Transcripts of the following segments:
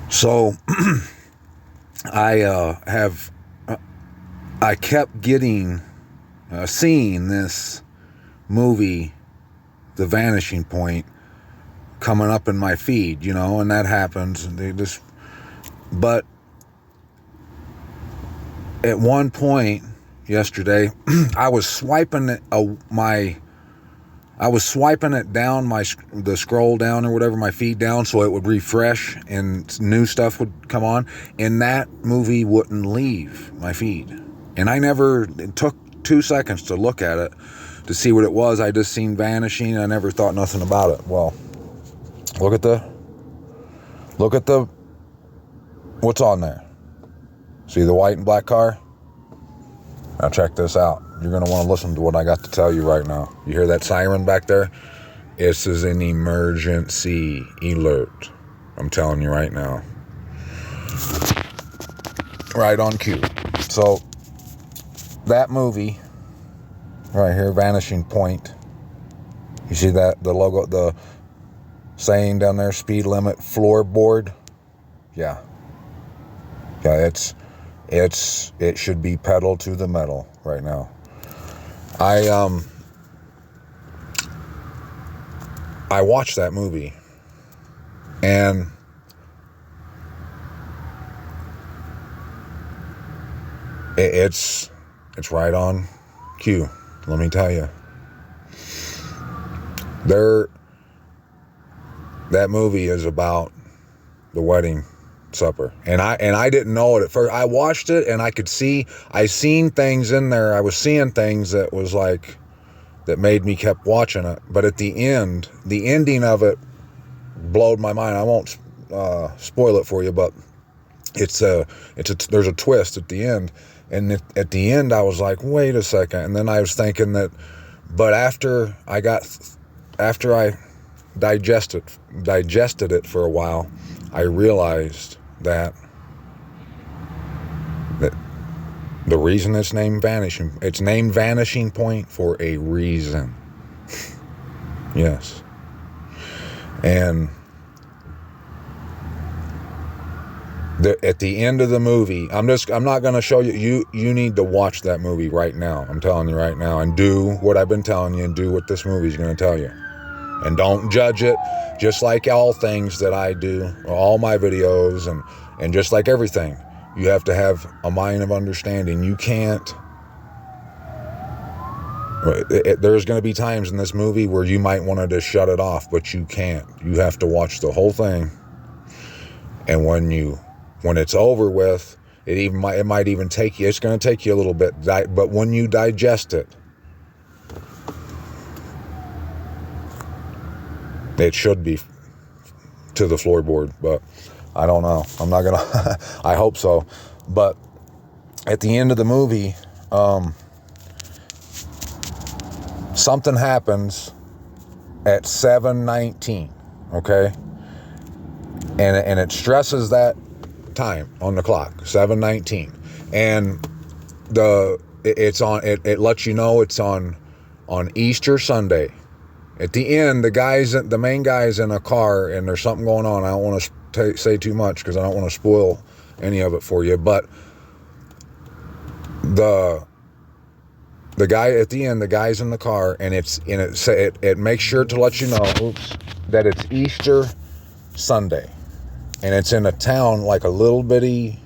So I kept getting seeing this movie, The Vanishing Point, coming up in my feed, and that happens. But at one point yesterday, I was swiping it down the scroll down or whatever, my feed down, so it would refresh and new stuff would come on, and that movie wouldn't leave my feed. And it took 2 seconds to look at it to see what it was. I just seen Vanishing, and I never thought nothing about it. Well, look at the what's on there. See the white and black car? Now check this out. You're going to want to listen to what I got to tell you right now. You hear that siren back there? This is an emergency alert. I'm telling you right now. Right on cue. So, that movie right here, Vanishing Point. You see that? The logo, the saying down there, speed limit floorboard? Yeah. Yeah, it should be pedal to the metal right now. I watched that movie, and it's right on cue. Let me tell you, that movie is about the wedding supper, and I didn't know it at first. I watched it, and I seen things in there. I was seeing things that was like, that made me kept watching it. But at the ending of it blowed my mind. I won't spoil it for you, but there's a twist at the end, and at the end I was like, wait a second. And then I was thinking that, but after I digested it for a while, I realized that the reason it's named Vanishing Point for a reason. Yes. And at the end of the movie, I'm not going to show you. You need to watch that movie right now. I'm telling you right now, and do what I've been telling you, and do what this movie's going to tell you. And don't judge it, just like all things that I do, all my videos, and just like everything. You have to have a mind of understanding. You can't... There's going to be times in this movie where you might want to just shut it off, but you can't. You have to watch the whole thing. And when it's over with, it might even take you... It's going to take you a little bit, but when you digest it, it should be to the floorboard, but I don't know. I'm not gonna... I hope so. But at the end of the movie, something happens at 7:19, okay? And it stresses that time on the clock, 7:19. And it lets you know it's on Easter Sunday. At the end, the main guy's in a car, and there's something going on. I don't want to say too much because I don't want to spoil any of it for you. But the guy at the end, the guy's in the car, and it makes sure to let you know, that it's Easter Sunday, and it's in a town, like a little bitty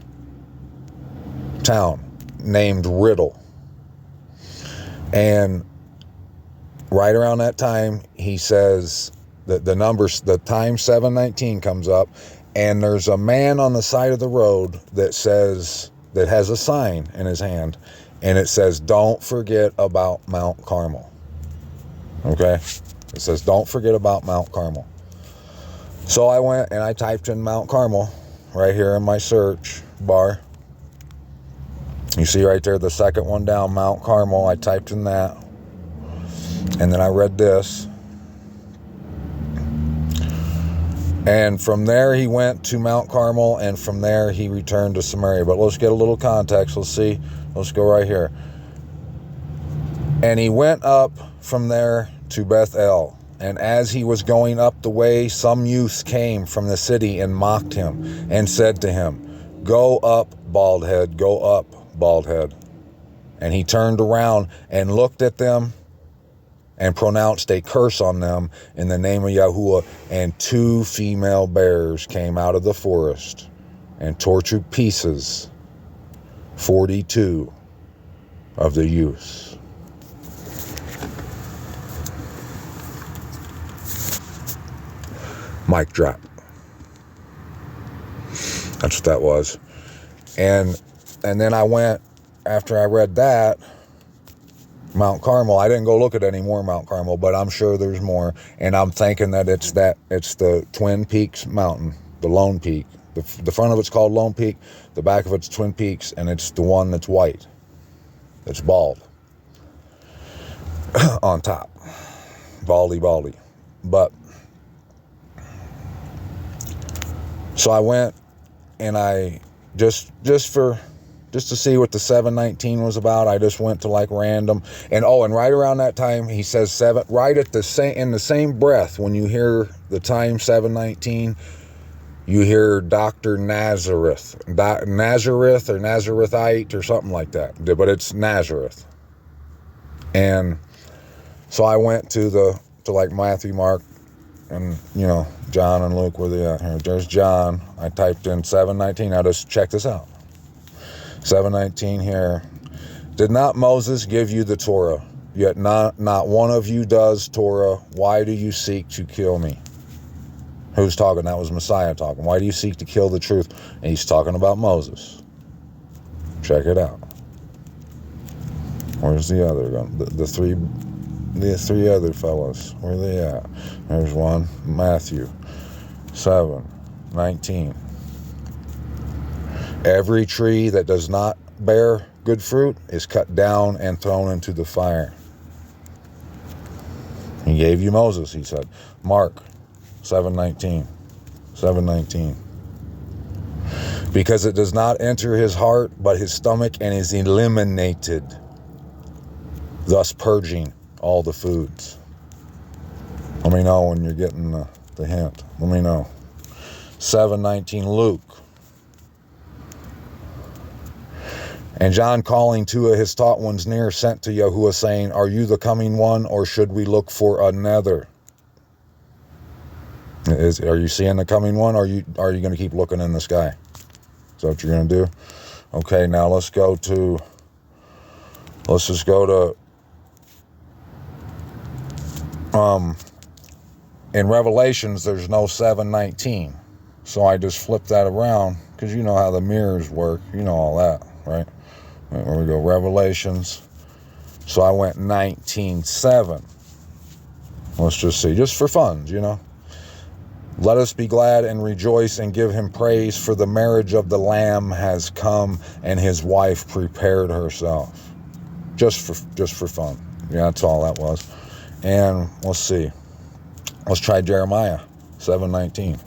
town named Riddle, and right around that time, he says that the time 7:19 comes up, and there's a man on the side of the road that has a sign in his hand, and it says, "Don't forget about Mount Carmel." Okay? It says, "Don't forget about Mount Carmel." So I went and I typed in Mount Carmel right here in my search bar. You see right there, the second one down, Mount Carmel. I typed in that. And then I read this. And from there he went to Mount Carmel, and from there he returned to Samaria. But let's get a little context. Let's go right here. And he went up from there to Bethel, And as he was going up the way, some youths came from the city and mocked him and said to him, "Go up, bald head, go up, bald head." And he turned around and looked at them and pronounced a curse on them in the name of Yahuwah. And 2 female bears came out of the forest and tore to pieces 42 of the youths. Mic drop. That's what that was. And then I went, after I read that, Mount Carmel. I didn't go look at any more Mount Carmel, but I'm sure there's more. And I'm thinking that it's the Twin Peaks mountain, the Lone Peak. The front of it's called Lone Peak, the back of it's Twin Peaks, and it's the one that's white, that's bald on top, baldy. But so I went, and I just to see what the 719 was about, I just went to like random, and right around that time he says 7, right at the same, in the same breath, when you hear the time 719, you hear Dr. Nazareth or Nazarethite or something like that, but it's Nazareth. And so I went to like Matthew, Mark, and John and Luke, where they at here? There's John. I typed in 719. Now just check this out. 719 here. Did not Moses give you the Torah? Yet not one of you does Torah. Why do you seek to kill me? Who's talking? That was Messiah talking. Why do you seek to kill the truth? And he's talking about Moses. Check it out. Where's the other one? The three other fellas. Where are they at? There's one. Matthew 7:19. Every tree that does not bear good fruit is cut down and thrown into the fire. He gave you Moses, he said. Mark 7:19. Because it does not enter his heart, but his stomach, and is eliminated, thus purging all the foods. Let me know when you're getting the hint. Let me know. 7:19, Luke. And John, calling 2 of his taught ones near, sent to Yahuwah, saying, "Are you the coming one, or should we look for another?" Are you seeing the coming one, or are you going to keep looking in the sky? Is that what you're going to do? Okay, now let's just go to in Revelations, there's no 719. So I just flipped that around, because you know how the mirrors work. You know all that, right? Where we go, Revelations. So I went 19:7. Let's just see, just for fun, Let us be glad and rejoice and give him praise, for the marriage of the Lamb has come, and his wife prepared herself. Just for fun. Yeah, that's all that was. And let's see. Let's try Jeremiah 7:19.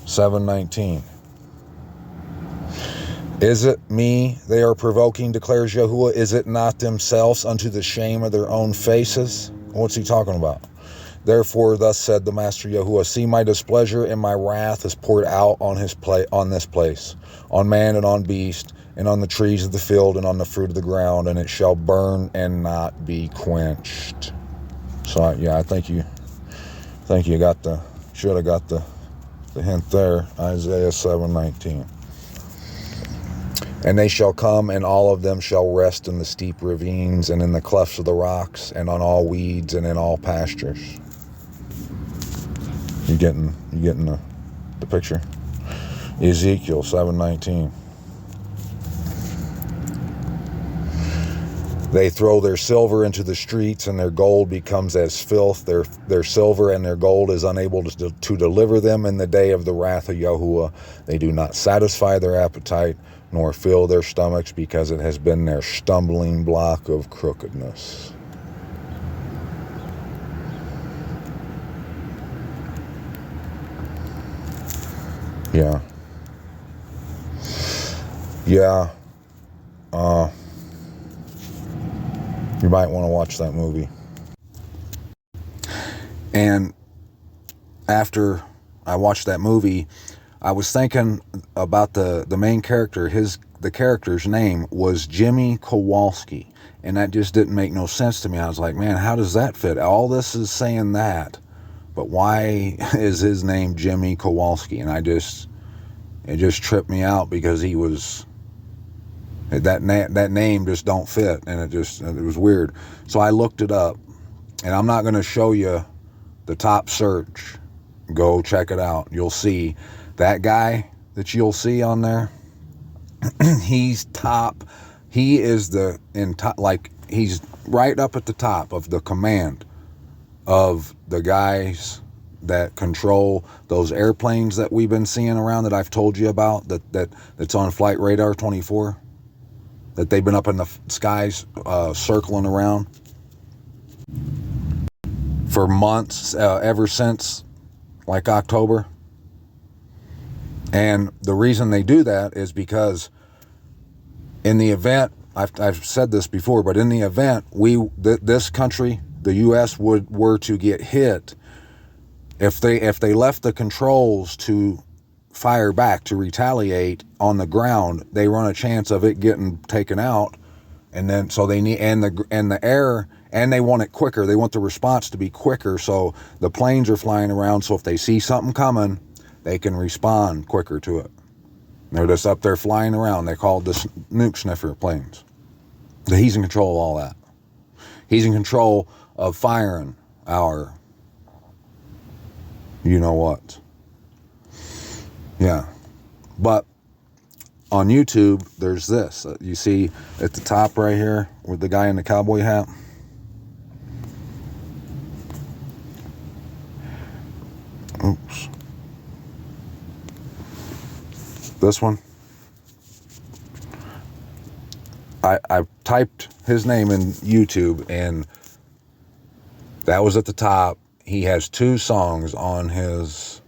7:19. Is it me they are provoking, declares Yahuwah? Is it not themselves unto the shame of their own faces? What's he talking about? Therefore, thus said the Master Yahuwah, see, my displeasure and my wrath is poured out on this place, on man and on beast, and on the trees of the field, and on the fruit of the ground, and it shall burn and not be quenched. So I think you should have got the hint there. Isaiah 7:19. And they shall come, and all of them shall rest in the steep ravines, and in the clefts of the rocks, and on all weeds, and in all pastures. You getting the picture? Ezekiel 7:19. They throw their silver into the streets, and their gold becomes as filth. Their silver and their gold is unable to deliver them in the day of the wrath of Yahuwah. They do not satisfy their appetite, nor fill their stomachs, because it has been their stumbling block of crookedness. Yeah. You might want to watch that movie. And after I watched that movie, I was thinking about the main character. The character's name was Jimmy Kowalski, and that just didn't make no sense to me. I was like, man, how does that fit? All this is saying that, but why is his name Jimmy Kowalski? And it just tripped me out, because he was that name just don't fit, and it was weird. So I looked it up, and I'm not going to show you the top search. Go check it out. You'll see that guy that you'll see on there. He's top. He is he's right up at the top of the command of the guys that control those airplanes that we've been seeing around, that I've told you about, that's on Flight Radar 24, that they've been up in the skies circling around for months, ever since like October. And the reason they do that is because in the event, I've said this before, but in the event this country, the U.S. were to get hit, if they left the controls to fire back, to retaliate on the ground, they run a chance of it getting taken out. And then so they need, and the air, and they want it quicker. They want the response to be quicker. So the planes are flying around, so if they see something coming, they can respond quicker to it. They're just up there flying around. They're called the nuke sniffer planes. He's in control of all that. He's in control of firing our, you know what. Yeah. But on YouTube, there's this. You see at the top right here with the guy in the cowboy hat? Oops. This one. I typed his name in YouTube, and that was at the top. He has 2 songs on his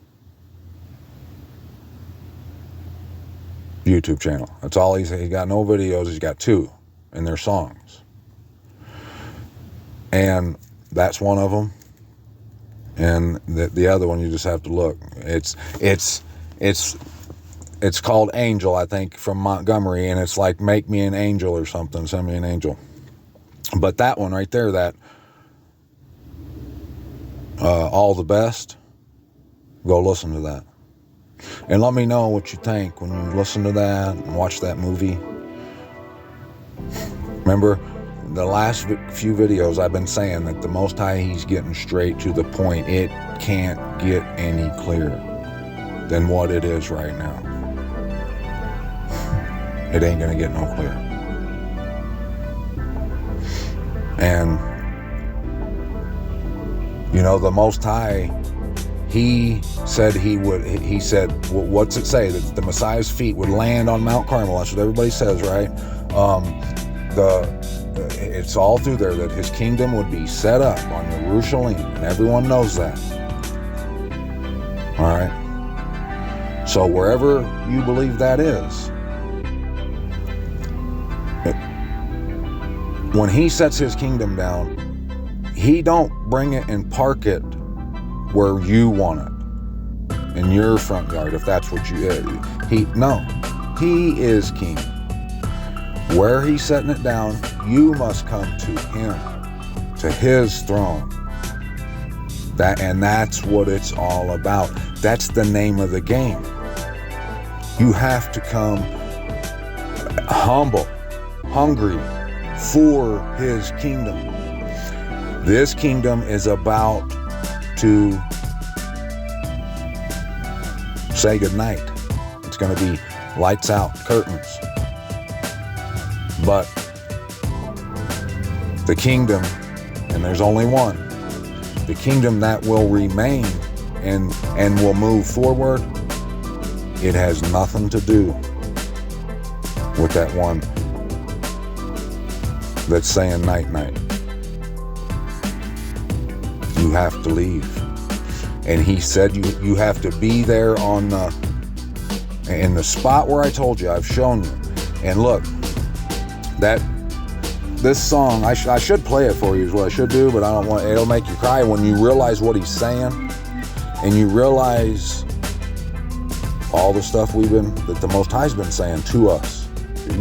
YouTube channel. That's all he's got. No videos. He's got 2, and they're songs. And that's one of them. And the other one, you just have to look. It's called Angel, I think, from Montgomery, and it's like Make Me an Angel or something, Send Me an Angel. But that one right there, that All the Best, go listen to that. And let me know what you think when you listen to that and watch that movie. Remember, the last few videos I've been saying that the Most High, He's getting straight to the point. It can't get any clearer than what it is right now. It ain't gonna get no clearer. And you know, the Most High, He said He said, what's it say? That the Messiah's feet would land on Mount Carmel. That's what everybody says, right? It's all through there that His kingdom would be set up on Jerusalem, and everyone knows that. All right. So wherever you believe that is, when He sets His kingdom down, He don't bring it and park it where you want it, in your front yard, if that's what He is king. Where He's setting it down, you must come to Him, to His throne. That's what it's all about. That's the name of the game. You have to come humble, hungry for His kingdom. This kingdom is about to say goodnight. It's going to be lights out, curtains. But the kingdom, and there's only one, the kingdom that will remain and will move forward, it has nothing to do with that one that's saying night night. You have to leave. And He said you have to be there in the spot where I told you, I've shown you. And look, this song, I should play it for you is what I should do, but I don't want, it'll make you cry when you realize what he's saying, and you realize all the stuff that the Most High's been saying to us.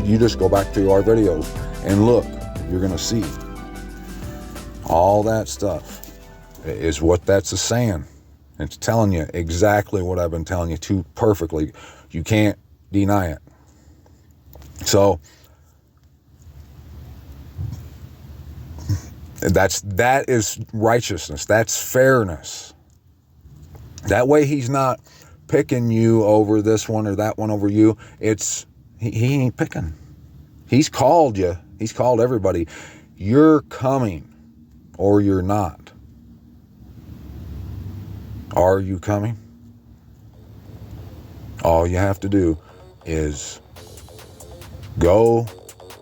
You just go back through our videos and look, you're going to see all that stuff is what that's saying. It's telling you exactly what I've been telling you to perfectly. You can't deny it. So that is righteousness. That's fairness. That way he's not picking you over this one or that one over you. He ain't picking. He's called you. He's called everybody. You're coming or you're not. Are you coming? All you have to do is go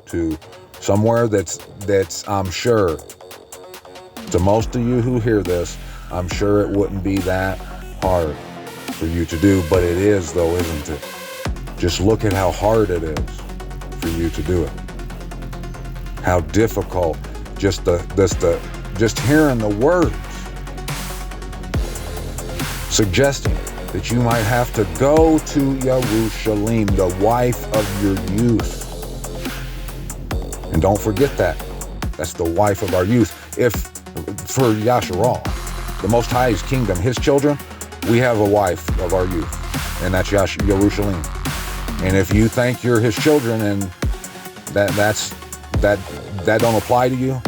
to somewhere that's I'm sure, to most of you who hear this, I'm sure it wouldn't be that hard for you to do, but it is though, isn't it? Just look at how hard it is for you to do it. How difficult just hearing the words suggesting that you might have to go to Jerusalem, the wife of your youth. And don't forget that. That's the wife of our youth. If for Yasharal, the Most High's kingdom, his children, we have a wife of our youth, and that's Jerusalem. And if you think you're his children and that don't apply to you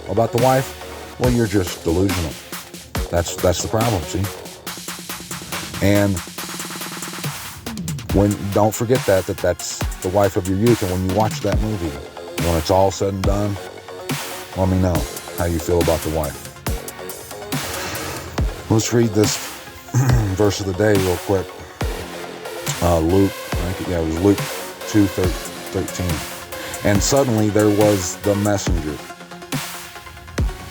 about the wife, well, you're just delusional. That's the problem, see? And don't forget that's the wife of your youth. And when you watch that movie, when it's all said and done, let me know how you feel about the wife. Let's read this verse of the day real quick. Luke, it was Luke 2:13. And suddenly there was the messenger.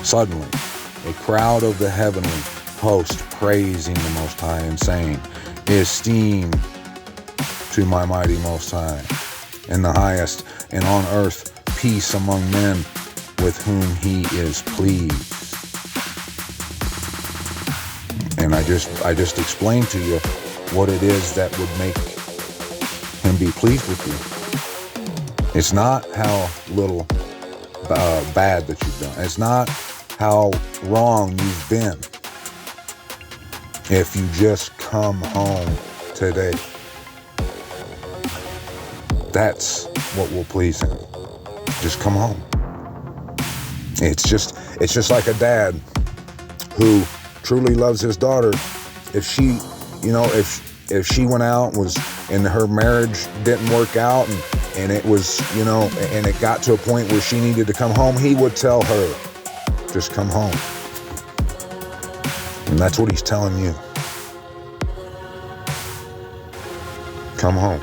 Suddenly, a crowd of the heavenly host praising the Most High and saying, esteem to my mighty Most High in the highest, and on earth peace among men with whom he is pleased. And I just explained to you what it is that would make him be pleased with you. It's not how little bad that you've done. It's not how wrong you've been. If you just come home today, that's what will please him. Just come home. It's just like a dad who truly loves his daughter. If she, if she went out and her marriage didn't work out and it was, and it got to a point where she needed to come home, he would tell her, just come home. And that's what he's telling you. Come home.